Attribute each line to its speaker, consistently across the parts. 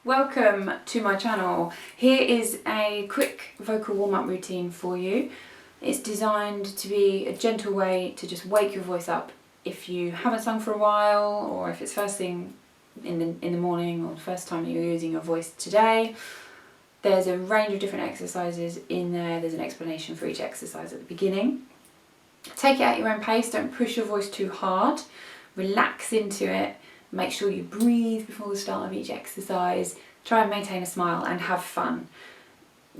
Speaker 1: Welcome to my channel. Here is a quick vocal warm-up routine for you. It's designed to be a gentle way to just wake your voice up if you haven't sung for a while, or if it's first thing in the morning, or the first time that you're using your voice today. There's a range of different exercises in there. There's an explanation for each exercise at the beginning. Take it at your own pace, don't push your voice too hard. Relax into it. Make sure you breathe before the start of each exercise. Try and maintain a smile and have fun.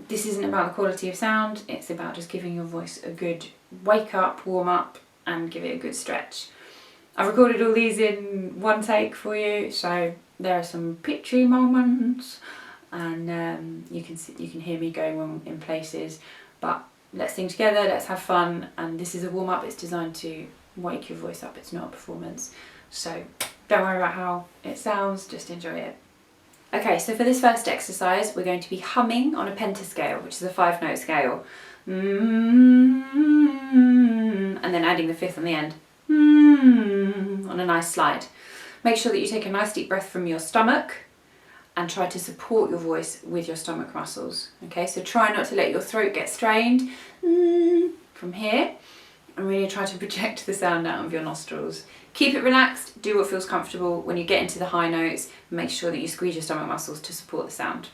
Speaker 1: This isn't about the quality of sound, it's about just giving your voice a good wake up, warm up, and give it a good stretch. I've recorded all these in one take for you, so there are some pitchy moments, and you can hear me going wrong in places, but let's sing together, let's have fun, and this is a warm up. It's designed to wake your voice up, it's not a performance, so don't worry about how it sounds, just enjoy it. Okay, so for this first exercise, we're going to be humming on a Penta scale, which is a 5-note scale. And then adding the fifth on the end. On a nice slide. Make sure that you take a nice deep breath from your stomach and try to support your voice with your stomach muscles. Okay, so try not to let your throat get strained from here, and really try to project the sound out of your nostrils. Keep it relaxed, do what feels comfortable. When you get into the high notes, make sure that you squeeze your stomach muscles to support the sound.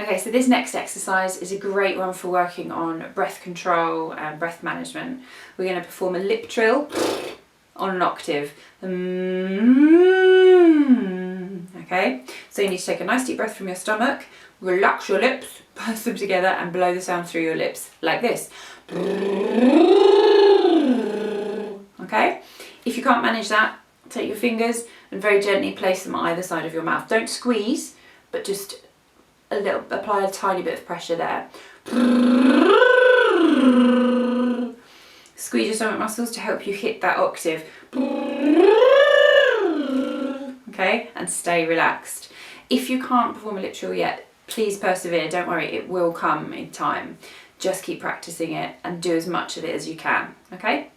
Speaker 1: Okay, so this next exercise is a great one for working on breath control and breath management. We're going to perform a lip trill on an octave. Okay, so you need to take a nice deep breath from your stomach, relax your lips, press them together and blow the sound through your lips like this. Okay, if you can't manage that, take your fingers and very gently place them on either side of your mouth. Don't squeeze, but just apply a tiny bit of pressure there. Squeeze your stomach muscles to help you hit that octave. Okay, and stay relaxed. If you can't perform a lip trill yet, please persevere, don't worry, it will come in time. Just keep practicing it and do as much of it as you can, okay?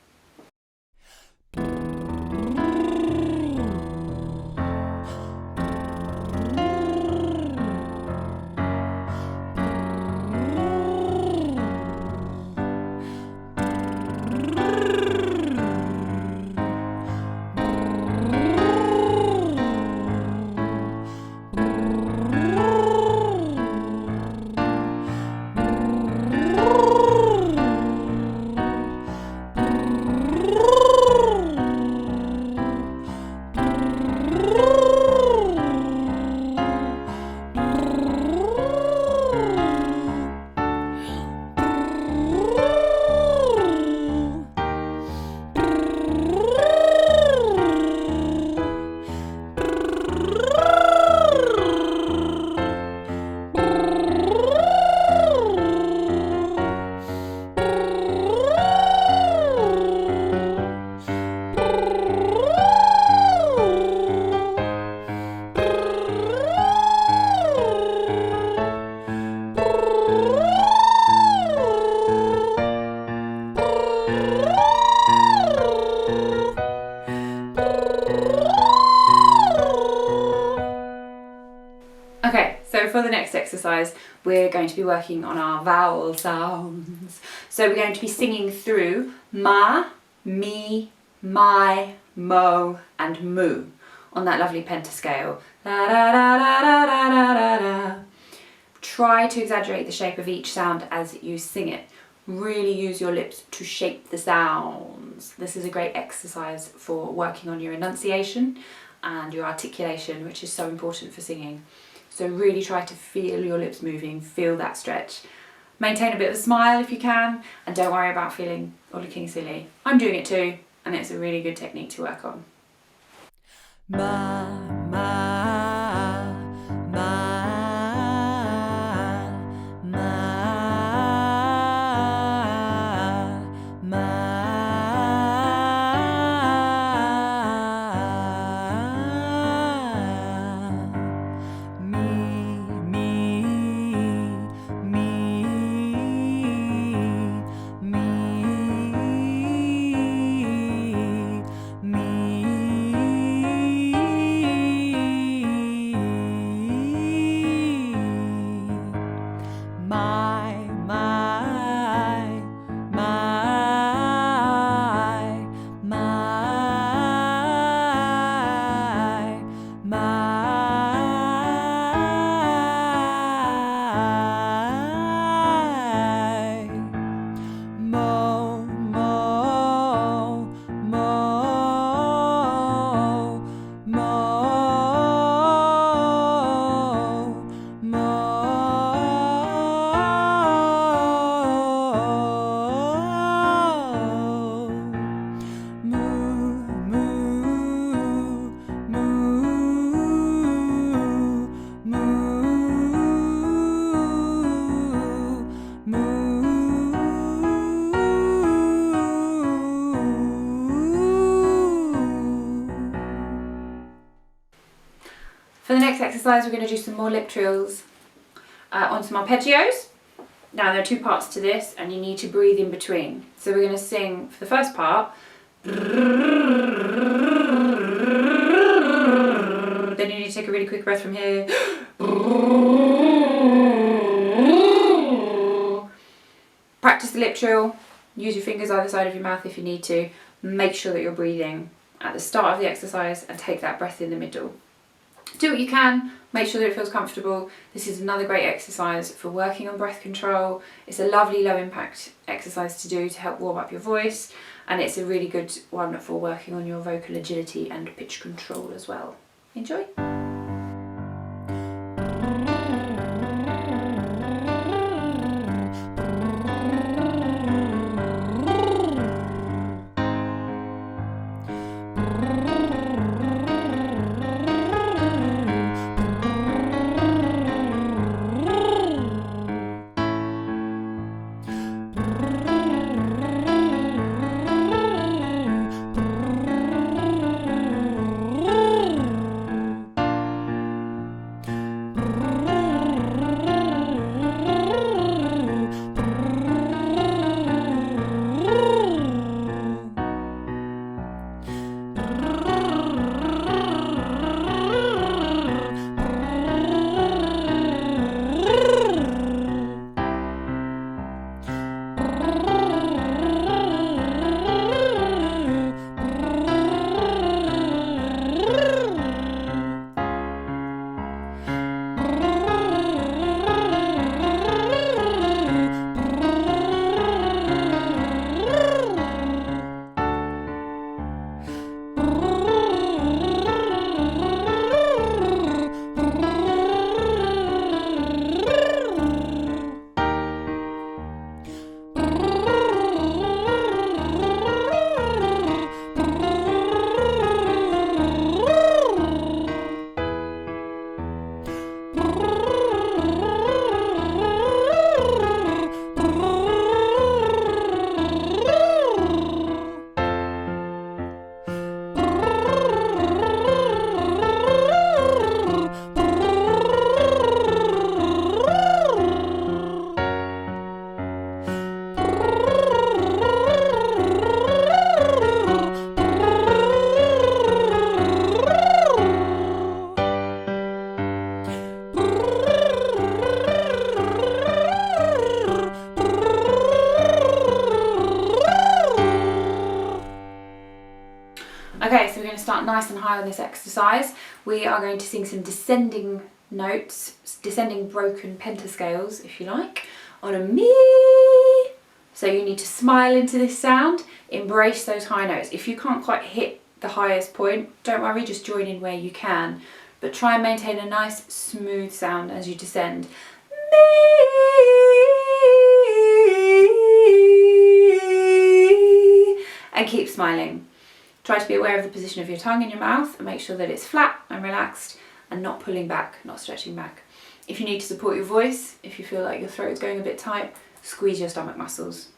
Speaker 1: for the next exercise, we're going to be working on our vowel sounds. So we're going to be singing through ma, mi, my, mo and mu on that lovely penta scale. La, da, da, da, da, da, da, da. Try to exaggerate the shape of each sound as you sing it. Really use your lips to shape the sounds. This is a great exercise for working on your enunciation and your articulation, which is so important for singing. So really try to feel your lips moving, feel that stretch. Maintain a bit of a smile if you can, and don't worry about feeling or looking silly. I'm doing it too, and it's a really good technique to work on. Ma, ma, ma. For the next exercise, we're going to do some more lip trills on some arpeggios. Now there are two parts to this and you need to breathe in between. So we're going to sing for the first part, then you need to take a really quick breath from here. Practice the lip trill, use your fingers either side of your mouth if you need to. Make sure that you're breathing at the start of the exercise and take that breath in the middle. Do what you can, make sure that it feels comfortable. This is another great exercise for working on breath control. It's a lovely low impact exercise to do to help warm up your voice, and it's a really good one for working on your vocal agility and pitch control as well. Enjoy! nice and high on this exercise, we are going to sing some descending notes, descending broken pentascales, if you like, on a mi. So you need to smile into this sound, embrace those high notes. If you can't quite hit the highest point, don't worry, just join in where you can. But try and maintain a nice smooth sound as you descend. Mi, and keep smiling. Try to be aware of the position of your tongue in your mouth and make sure that it's flat and relaxed and not pulling back, not stretching back. If you need to support your voice, if you feel like your throat is going a bit tight, squeeze your stomach muscles.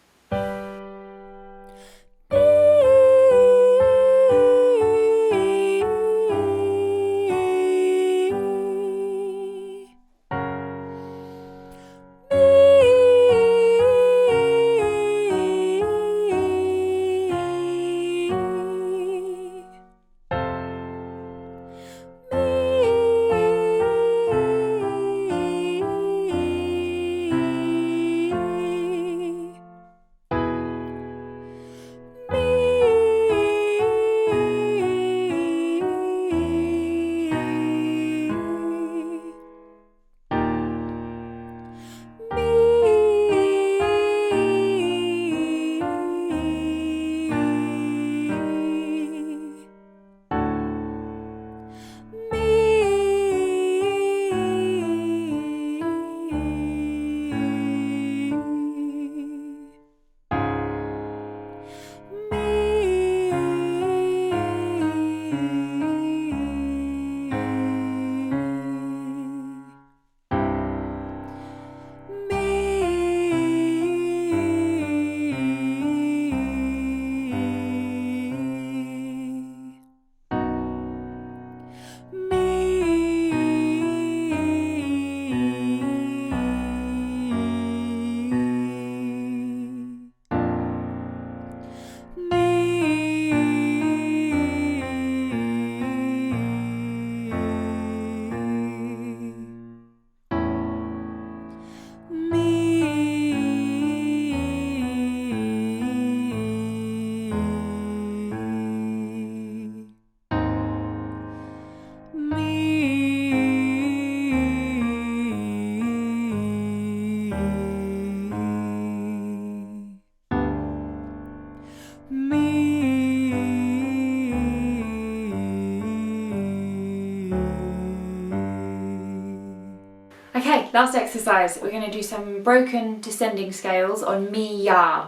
Speaker 1: Okay, last exercise. We're going to do some broken descending scales on mi, ya.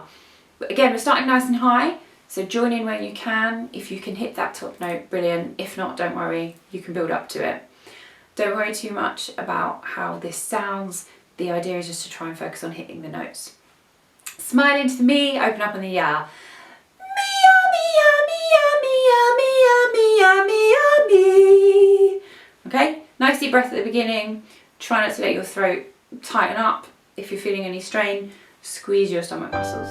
Speaker 1: Again, we're starting nice and high, so join in where you can. If you can hit that top note, brilliant. If not, don't worry, you can build up to it. Don't worry too much about how this sounds. The idea is just to try and focus on hitting the notes. Smile into the mi, open up on the ya. Okay, nice deep breath at the beginning. Try not to let your throat tighten up. If you're feeling any strain, squeeze your stomach muscles.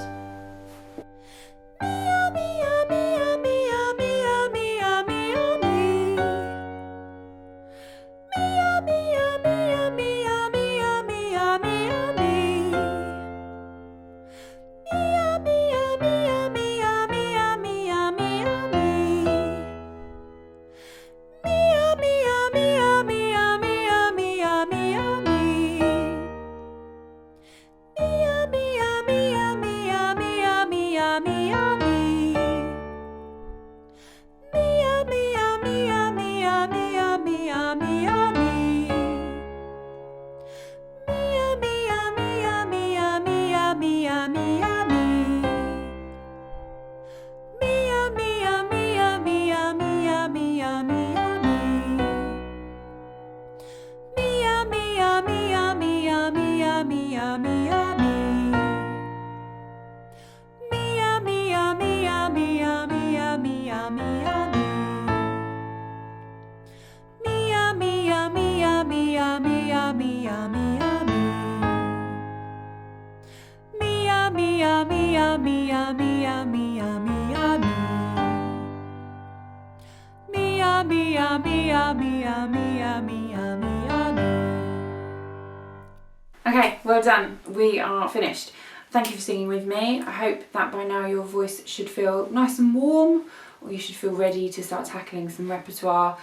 Speaker 1: Okay, well done. We are finished. Thank you for singing with me. I hope that by now your voice should feel nice and warm, or you should feel ready to start tackling some repertoire.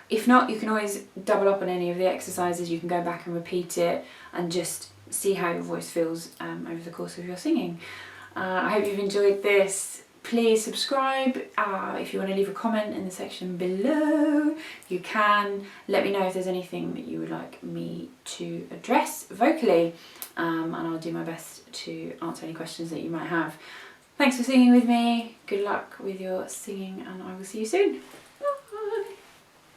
Speaker 1: If not, you can always double up on any of the exercises. You can go back and repeat it and just see how your voice feels over the course of your singing. I hope you've enjoyed this. Please subscribe. If you want to leave a comment in the section below, you can. Let me know if there's anything that you would like me to address vocally, and I'll do my best to answer any questions that you might have. Thanks for singing with me. Good luck with your singing, and I will see you soon.